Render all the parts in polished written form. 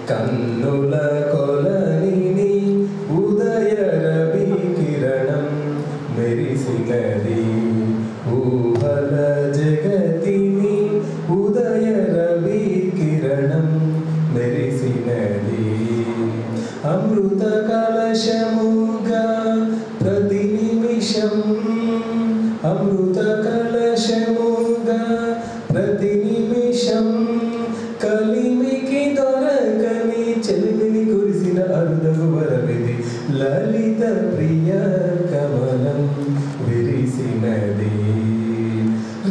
కన్నుల కొలనిని ఉదయ రవి కిరణం మెరిసినది ఊహల జగతిని ఉదయ రవి కిరణం మెరిసినది అమృత కలశముగా ప్రతి నిమిషం అమృత కలశముగా ప్రతి నిమిషం కలిమికి దొరకని చెలిమిని కురిసిన అరుదగు వరమిది లలిత ప్రియ కమలం విరిసినది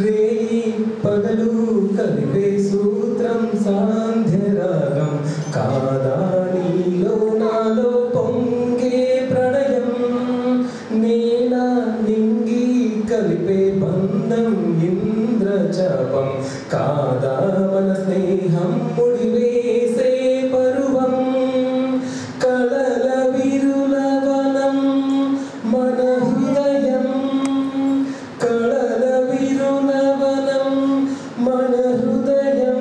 రేయి పగలు కలిపే సూత్రం సాంధ్యరాగం కాదా నీలో నాలో పొంగే ప్రణయం నేల నింగి కలిపే బంధం ఇంద్రచాపం కాదా మన స్నేహం ముడివేసే పరువం కలల విరుల వనం మన హృదయం కలల విరుల వనం మన హృదయం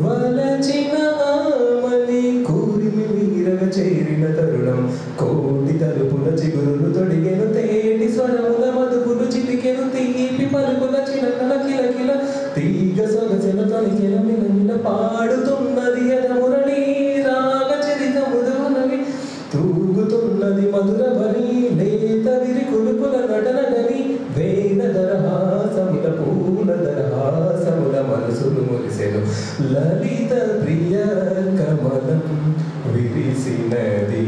వలచిన ఆమని కూరిమి వీరగ చేరిన తరుణం కోటి తలుపుల చిగురులు తొడిగెను తేటి స్వరముల మధుపులు చిటికెను తీపి పలుకుల చిలకల కిలకిల తీగ సొగచెల తొలికెల మిలమిల పాడుతున్నది ఎదమురళి రాగ చరిత ముదువనవి తూగుతున్నది మధుర బలి లేత విరి కులుకుల నటనగని వేద దరహాసముల పూల దరహాసముల మనసులు మురిసెను లలిత ప్రియ కమలం విరిసినది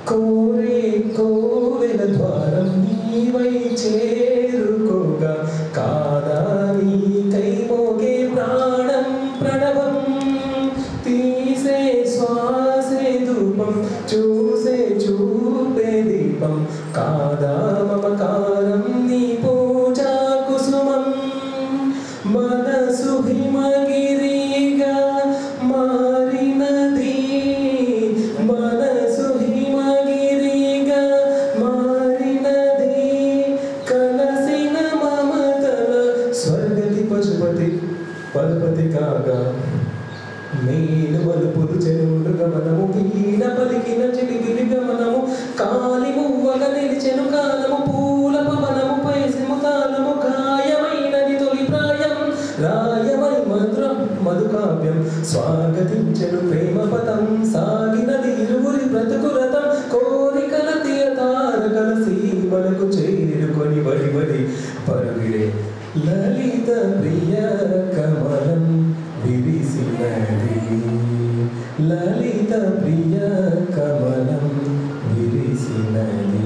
కోరే కోవెల ద్వారం నీవై చేరుకోగా కాదా నీకై మోగే ప్రాణం ప్రణవం తీసే శ్వాసే ధూపం చూసే చూపే దీపం కాదా మమకారం నీ పూజా కుసుమం మనసు హిమగిరిగా మారినది మనసు హిమగిరిగా మారినది కలసిన మమతల స్వర్గతి పశుపతి పశుపతి కాగా నేను మలుపులు చెరువులు గమనము వీణ పలికిన చిలిగిలి గమనము కాలి మువ్వగా నిలిచెను కాలము పూల పవనము పైసిము తాళము గాయమైనది తొలి ప్రాయం రాయమై మధురం మధుకావ్యం స్వాగతించెను ప్రేమ పదం సాగినది ఇరువురి బ్రతుకు రథం కోరికల తీయతారకల సీమలకు చేరుకొని వడి వడి పరుగిడే లలిత ప్రియ కమలం విరిసినది లలిత ప్రియ కమలం విరిసినది.